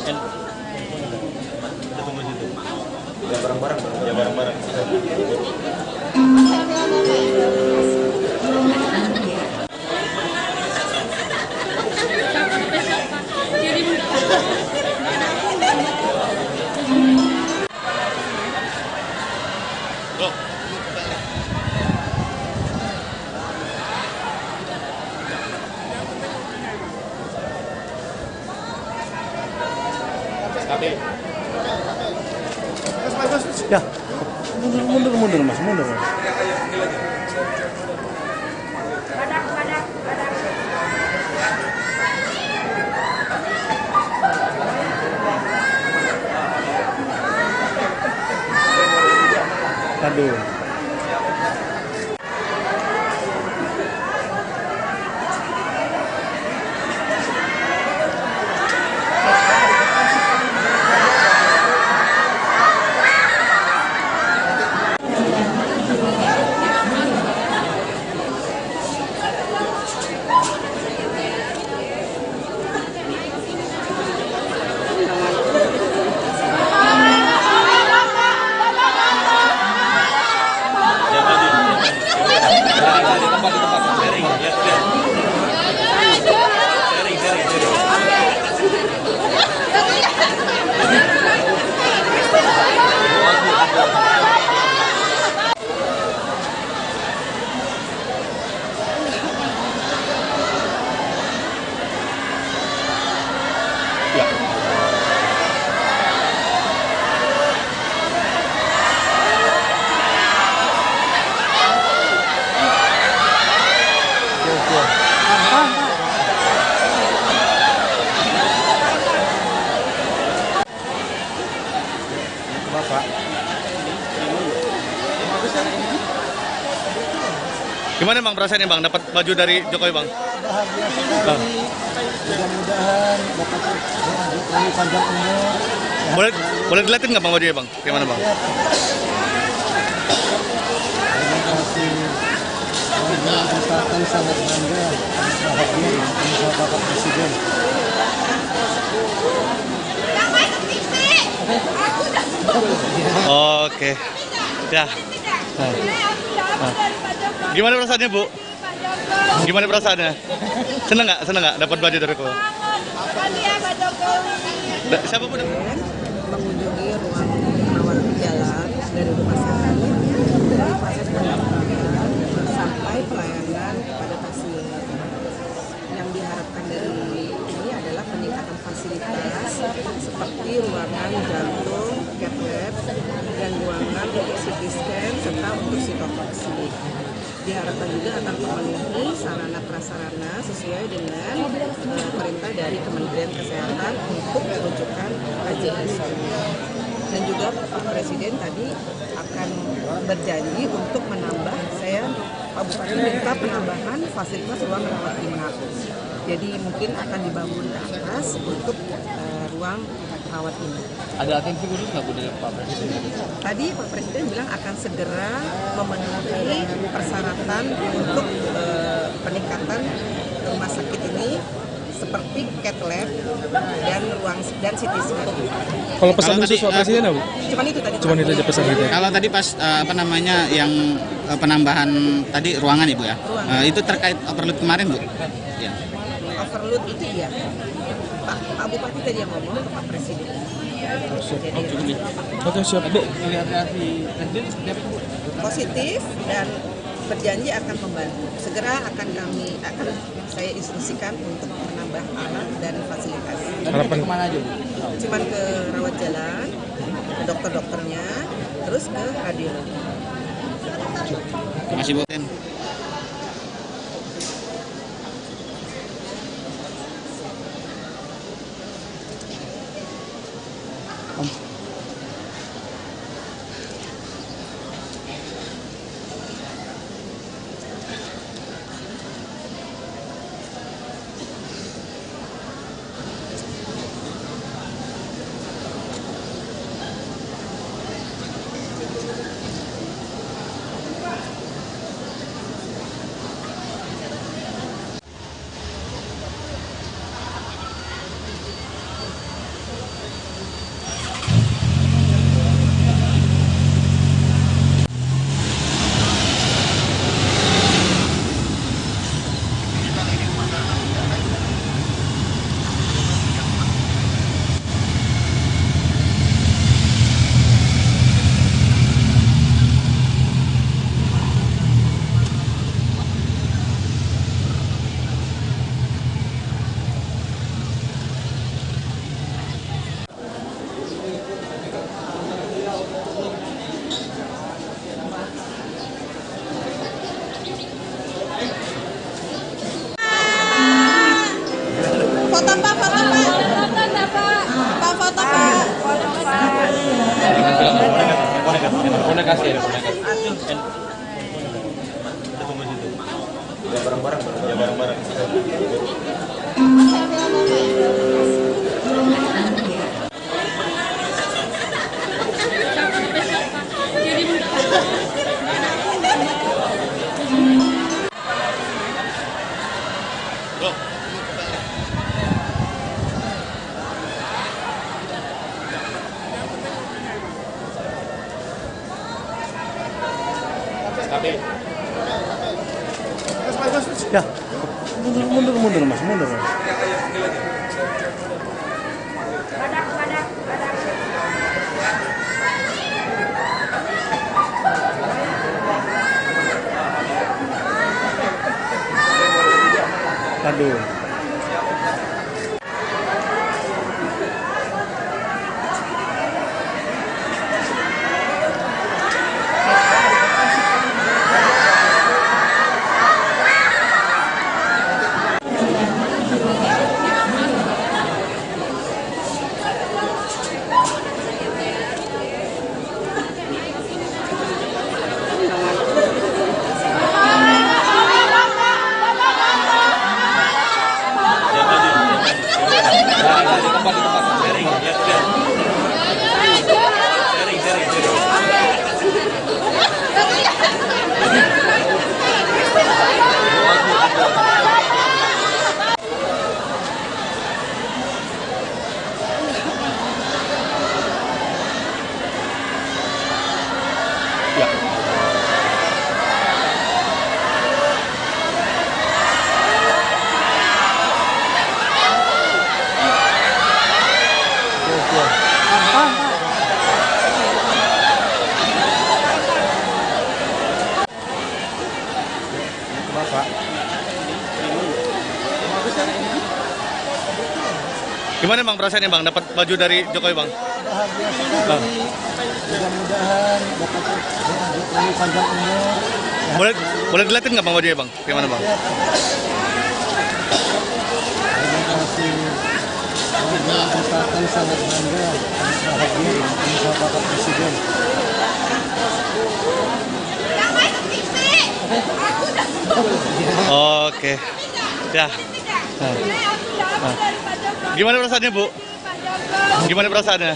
Kita tunggu situ. Ya bareng-bareng. Ya bareng-bareng. Ya, mundur mas, mundur. Aduh. Bapak. Gimana bang perasaannya bang dapat baju dari Jokowi bang? Bahagia sekali. Mudah-mudahan Bapak Jokowi panjang umur. Boleh dilihatin nggak bang bajunya bang? Gimana bang? Terima kasih. Saya sangat bangga, bahagia dengan Bapak Presiden. Oke. Ya. Gimana perasaannya Bu? Gimana perasaannya? Seneng nggak dapat baju dari Jokowi? Siapa Bu? Mengunjungi ruang rawat jalan dari rumah sakit dari proses pendampingan sampai pelayanan kepada pasien. Yang diharapkan dari ini adalah peningkatan fasilitas seperti ruangan jantung, cath lab, dan ruangan untuk CT scan serta untuk sitotoksi. Diharapkan juga akan memenuhi sarana prasarana sesuai dengan perintah dari Kementerian Kesehatan untuk rujukan KJSU. Dan juga Pak Presiden tadi akan berjanji untuk menambah, Pak Bupati minta penambahan fasilitas ruang rawat inap. Jadi mungkin akan dibangun ke atas untuk ruang rawat inap. Ada atensi khusus nggak Bu dari Pak Presiden? Tadi Pak Presiden bilang akan segera memenuhi persyaratan untuk peningkatan rumah sakit ini seperti cath lab dan CT scan. Kalau pesan khusus Pak Presiden apa? Cuman itu tadi. Cuman itu aja pesan kita. Kalau tadi pas yang penambahan tadi ruangan Ibu ya, itu terkait overload kemarin Bu? Ya. Overload itu ya. Pak Bupati tadi yang ngomong ke Pak Presiden. Oke siap Bu. Positif dan berjanji akan membantu. Segera akan saya instruksikan untuk menambah alat dan fasilitas. Harapan Kemana aja Bu? Cuman ke rawat jalan, ke dokter-dokternya, terus ke radiologi. Terima kasih Bu. Handphonenya kasih, Ya bareng-bareng. Ya bareng-bareng. Bro. Tapi Ya, mundur mas, mundur. Aduh. Bapak. Gimana bang perasaannya bang dapat baju dari Jokowi bang? Bahagia sekali. Mudah-mudahan dapat Jokowi panjang umur. Boleh boleh dilihatin nggak bang bajunya bang? Gimana bang? Terima kasih. Saya merasakan sangat bangga, bahagia dengan Bapak Presiden. Oke. Ya. Nah. Gimana perasaannya Bu? Gimana perasaannya?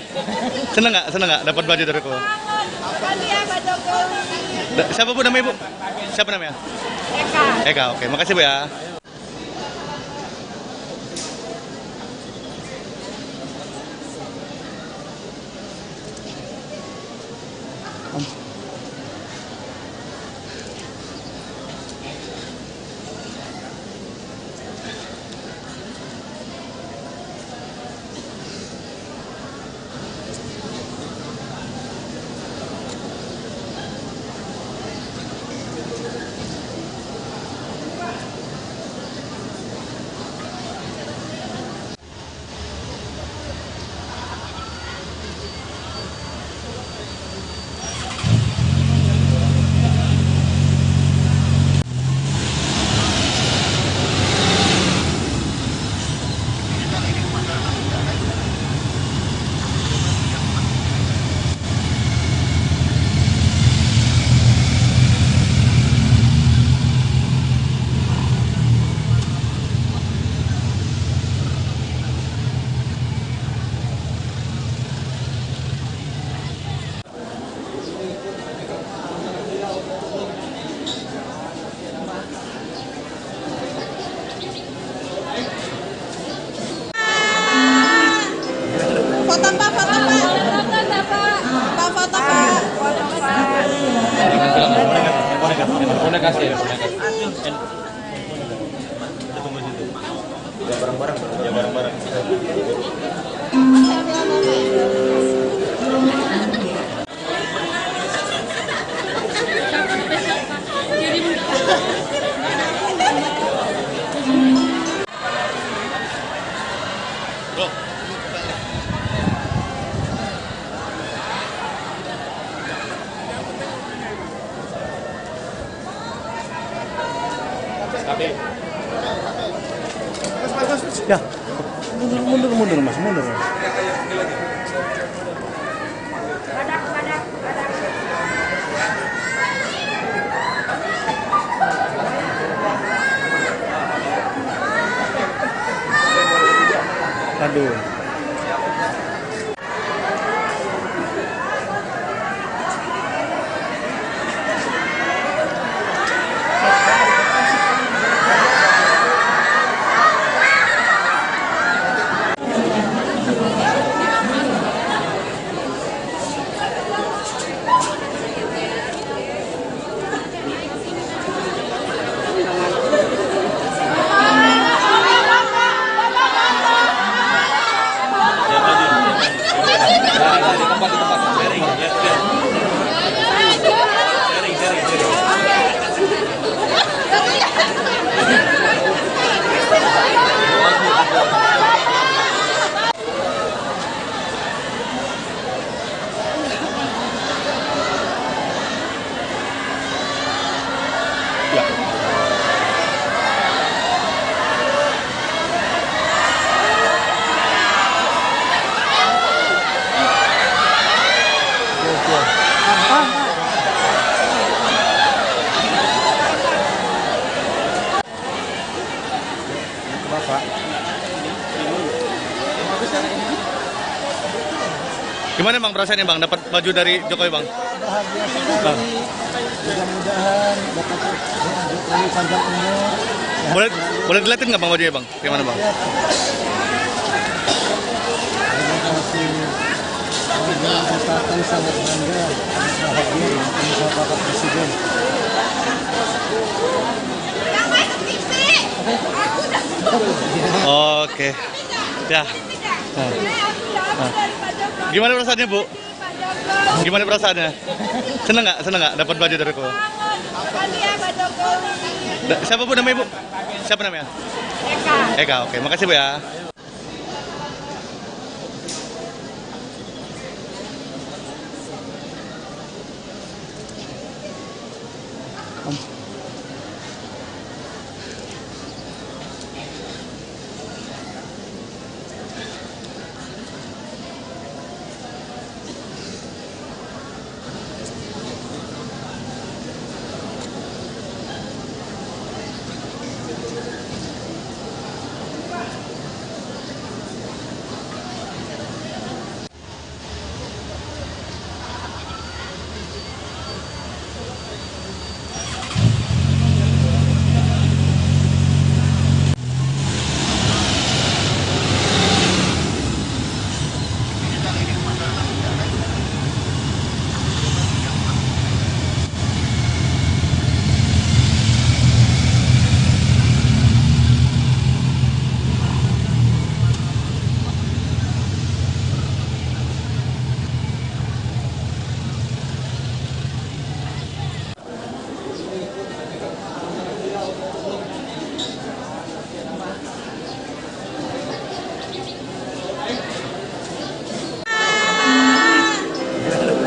Seneng nggak dapat baju dari Jokowi? Siapa Bu namanya Bu? Siapa namanya? Eka. Oke. Makasih Bu ya. Foto Pak, foto Pak. Pak, foto Pak. Handphonenya kasih, Ya bareng-bareng. Ya bareng-bareng. Bro. Tapi Ya, mundur mas, mundur. Aduh. Bapak. Gimana bang perasaannya bang dapat baju dari Jokowi bang? Bahagia sekali. Mudah-mudahan dapat Jokowi panjang umur. Boleh boleh dilihatin nggak bang bajunya bang? Gimana bang? Terima kasih. Saya katakan sangat bangga bahagia dengan Bapak Presiden. Oke. Ya. Gimana perasaannya bu? Gimana perasaannya? Seneng nggak? Seneng nggak dapat baju dari Jokowi? Siapa bu namanya bu? Siapa namanya? Eka. Eka. Oke. Makasih bu ya.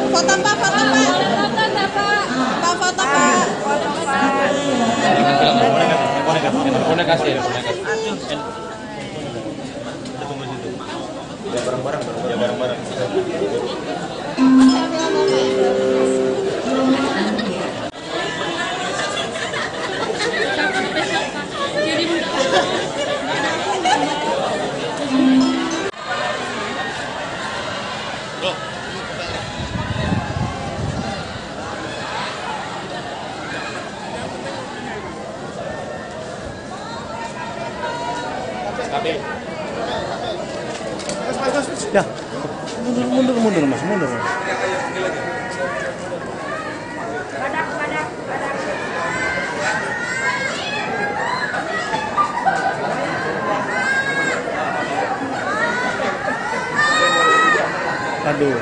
Foto pak, foto pak. Pak, foto pak. Boleh kasih. Ya bareng-bareng. Bro. Ya. Mundur mas, mundur. Aduh.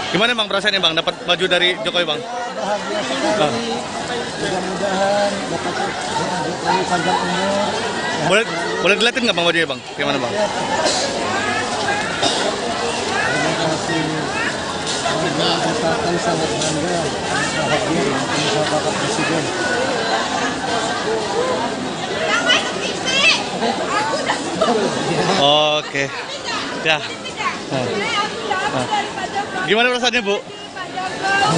Gimana bang perasaannya bang dapat baju dari Jokowi bang? Bahagia sekali. Mudah-mudahan dapat Jokowi panjang umur. Boleh boleh dilihatin nggak bang bajunya bang? Gimana bang? Terima kasih. Kita akan sangat bangga bahagia dengan Bapak Presiden. Oke. Ya. Gimana perasaannya bu?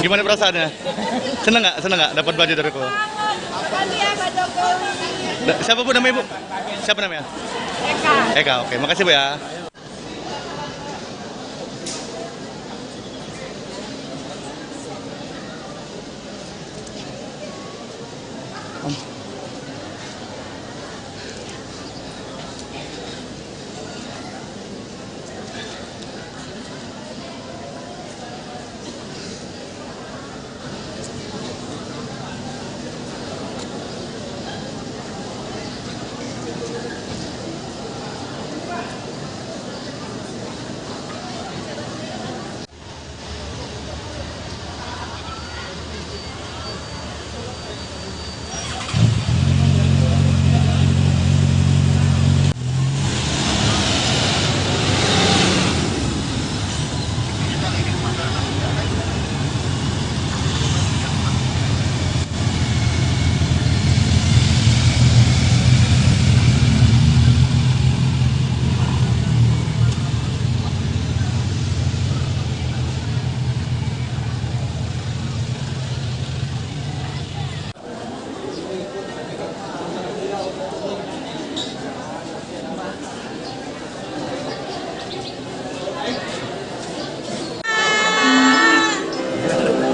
Gimana perasaannya? Seneng nggak? Seneng nggak dapat baju dari Jokowi? Siapa bu namanya bu? Siapa namanya? Eka. Eka. Oke, makasih bu ya.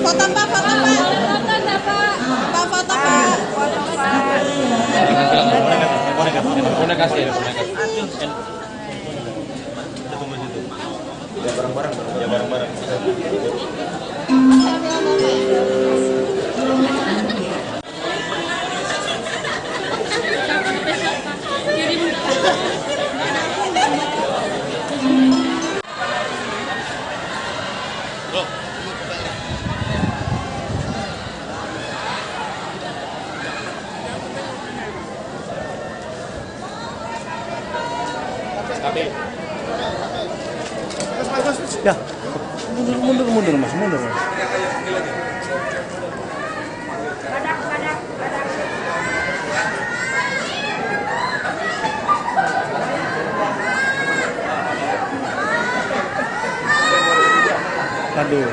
Foto pak, foto pak. Foto pak. Boleh kasih ya. Ya bareng-bareng. Ya bareng-bareng. Ya, mundur mas, mundur mas. Aduh.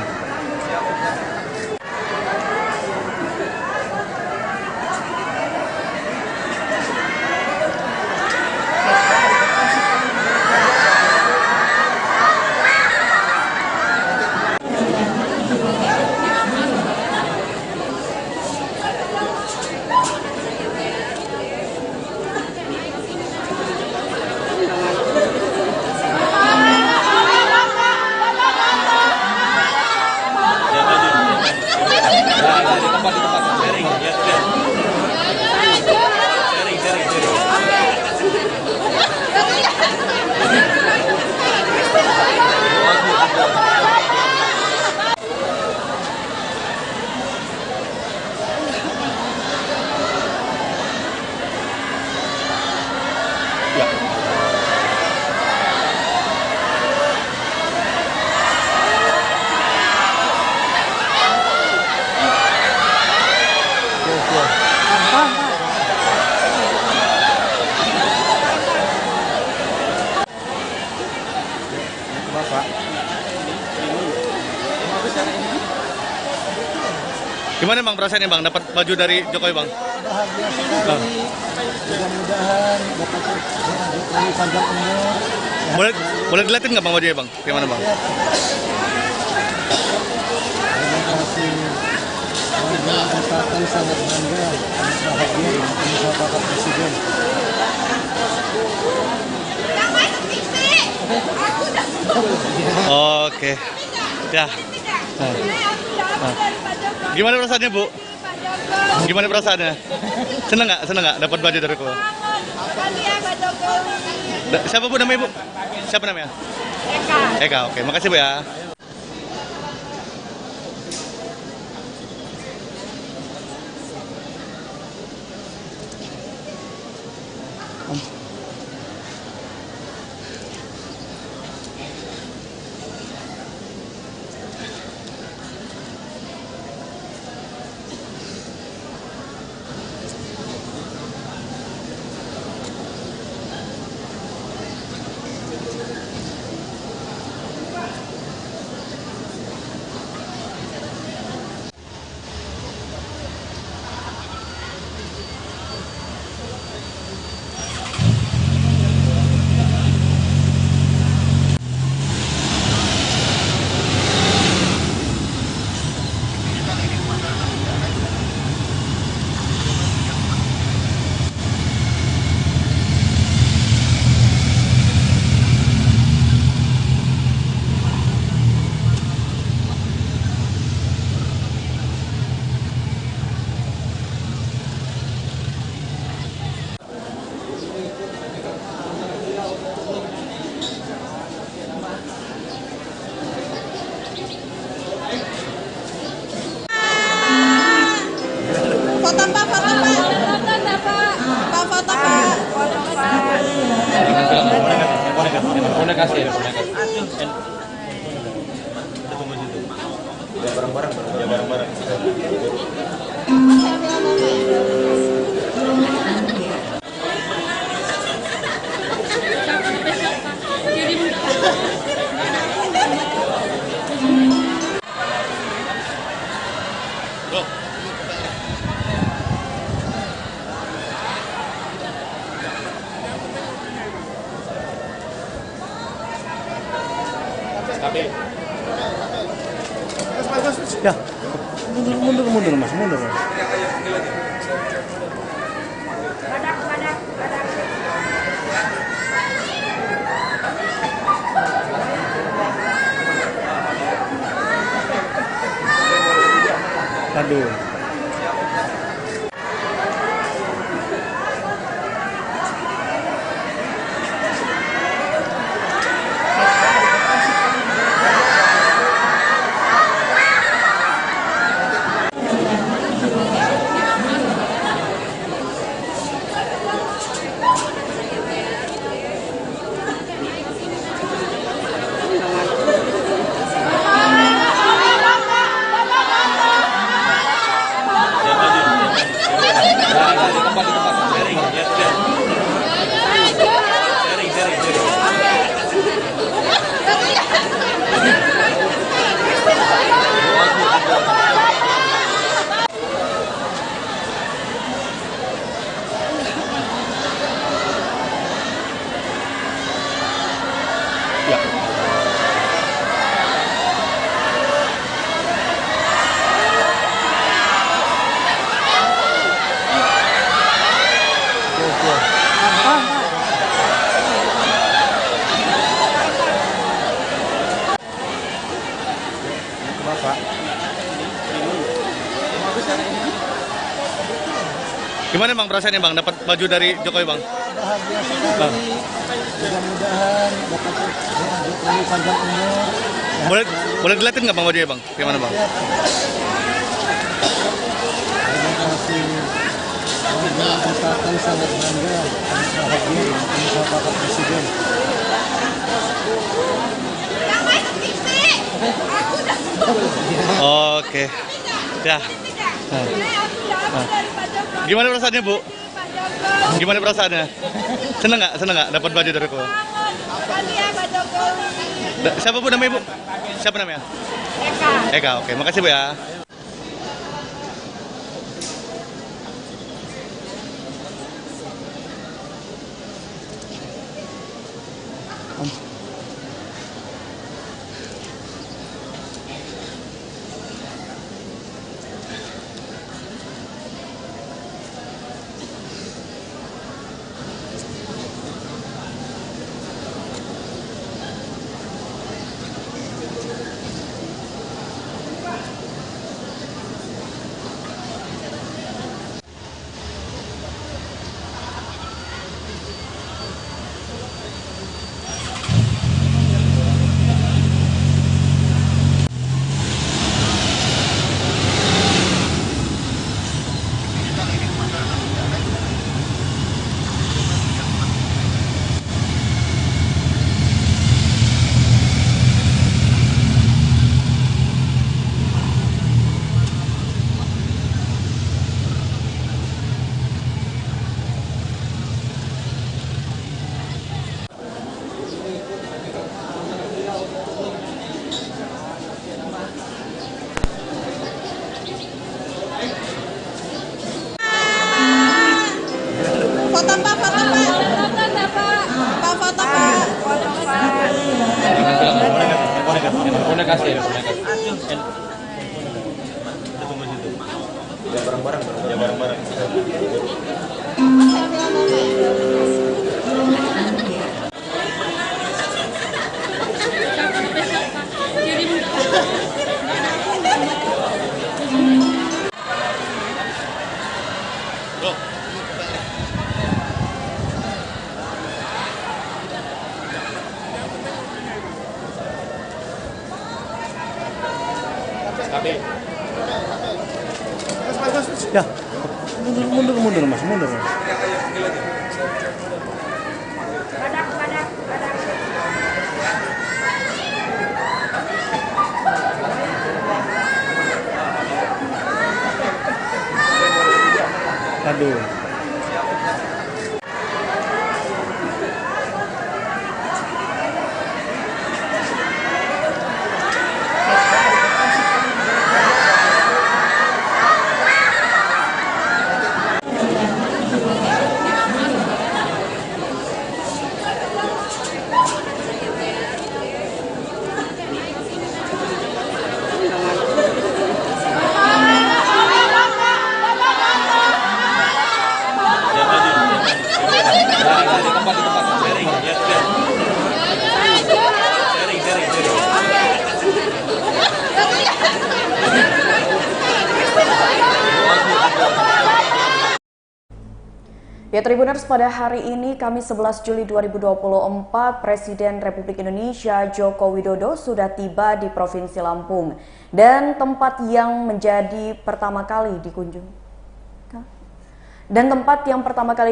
Gimana bang perasaannya bang dapat baju dari Jokowi bang? Bahagia sekali. Mudah-mudahan dapat Jokowi panjang umur. Boleh boleh dilihatin nggak bang bajunya bang? Gimana bang? Terima kasih. Kita akan sangat bangga bahagia dengan Bapak Presiden. Oke. Ya. Gimana perasaannya bu? Gimana perasaannya? Seneng nggak? Seneng nggak dapat baju dari Jokowi? Siapa bu namanya bu? Siapa namanya? Eka. Eka. Oke, makasih bu ya. kasih ya, ya bareng-bareng, ya bareng-bareng. Ya, mundur mas, mundur. Aduh. Bapak. Gimana bang perasaannya bang dapat baju dari Jokowi bang? Bahagia sekali. Mudah-mudahan dapat Jokowi panjang umur. Boleh dilihatin nggak bang bajunya bang? Gimana bang? Terima kasih. Alhamdulillah kami sangat bangga, bahagia ketemu sama Bapak Presiden. Oke. Ya. Gimana perasaannya Bu? Gimana perasaannya? Seneng nggak dapat baju dari aku? Siapa Bu namanya Bu? Siapa namanya? Eka. Oke, makasih Bu ya. Udah kasih ya, ya bareng-bareng, ya bareng-bareng. Ya, mundur mas, mundur. Aduh. Ya Tribuners, pada hari ini Kamis 11 Juli 2024, Presiden Republik Indonesia Joko Widodo sudah tiba di Provinsi Lampung dan tempat yang pertama kali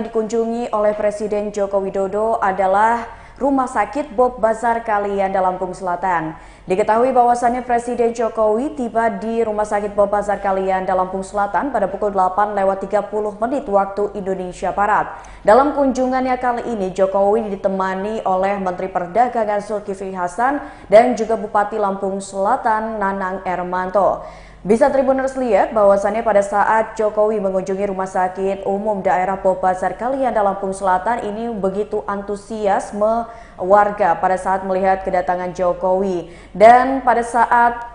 dikunjungi oleh Presiden Joko Widodo adalah Rumah Sakit Bob Bazar Kalianda, Lampung Selatan. Diketahui bahwasannya Presiden Jokowi tiba di Rumah Sakit Bob Bazar Kalianda, Lampung Selatan pada pukul 8:30 waktu Indonesia Barat. Dalam kunjungannya kali ini, Jokowi ditemani oleh Menteri Perdagangan Zulkifli Hasan dan juga Bupati Lampung Selatan Nanang Ermanto. Bisa Tribuners lihat bahwasannya pada saat Jokowi mengunjungi Rumah Sakit Umum Daerah Bob Bazar Kalianda, Lampung Selatan, ini begitu antusiasme warga pada saat melihat kedatangan Jokowi. Dan pada saat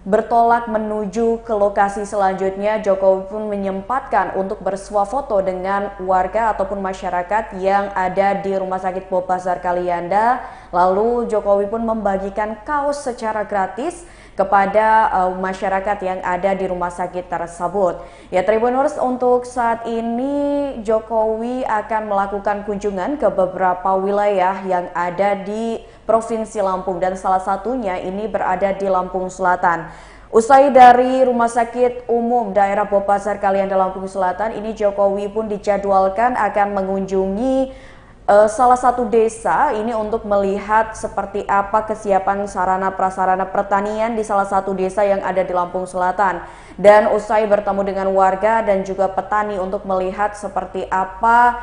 bertolak menuju ke lokasi selanjutnya, Jokowi pun menyempatkan untuk bersuah foto dengan warga ataupun masyarakat yang ada di Rumah Sakit Bob Bazar Kalianda. Lalu Jokowi pun membagikan kaos secara gratis kepada masyarakat yang ada di rumah sakit tersebut. Ya Tribuners, untuk saat ini Jokowi akan melakukan kunjungan ke beberapa wilayah yang ada di Provinsi Lampung dan salah satunya ini berada di Lampung Selatan. Usai dari Rumah Sakit Umum Daerah Bob Bazar Kalianda, Lampung Selatan, ini Jokowi pun dijadwalkan akan mengunjungi salah satu desa ini untuk melihat seperti apa kesiapan sarana prasarana pertanian di salah satu desa yang ada di Lampung Selatan. Dan usai bertemu dengan warga dan juga petani untuk melihat seperti apa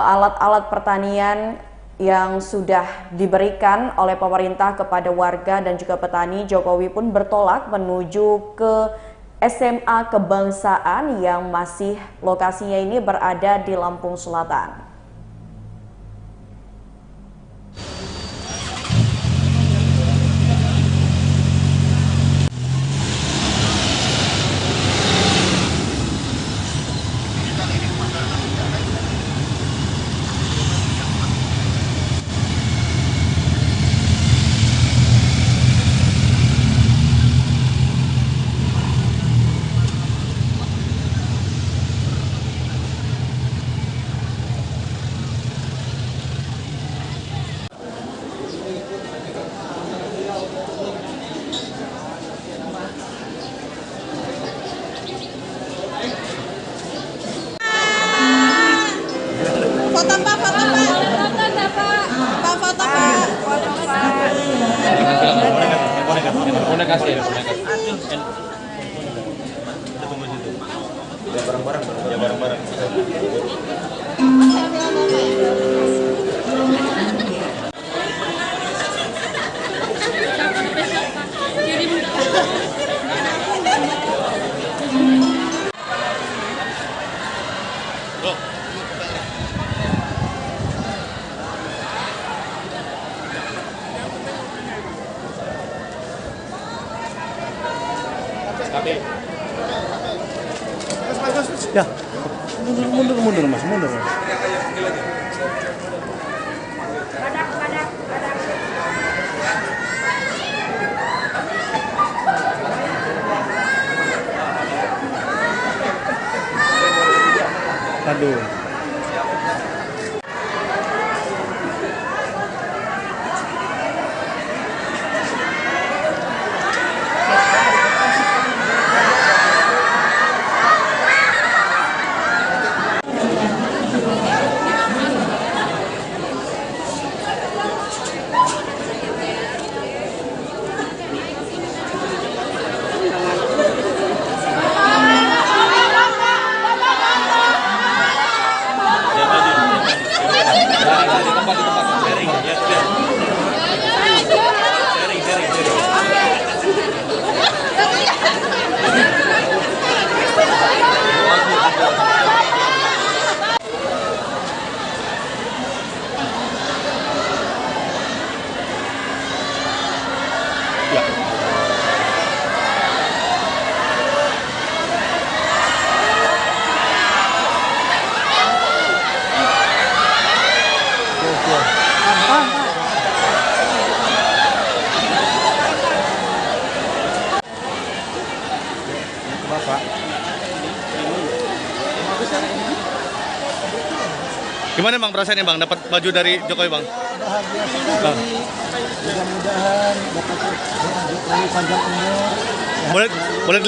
alat-alat pertanian yang sudah diberikan oleh pemerintah kepada warga dan juga petani, Jokowi pun bertolak menuju ke SMA Kebangsaan yang masih lokasinya ini berada di Lampung Selatan. Ya, mundur mas, mundur. Aduh. Gimana bang perasaannya bang dapat baju dari Jokowi bang? Bahagia sekali. Mudah-mudahan dapat Jokowi panjang umur. Boleh boleh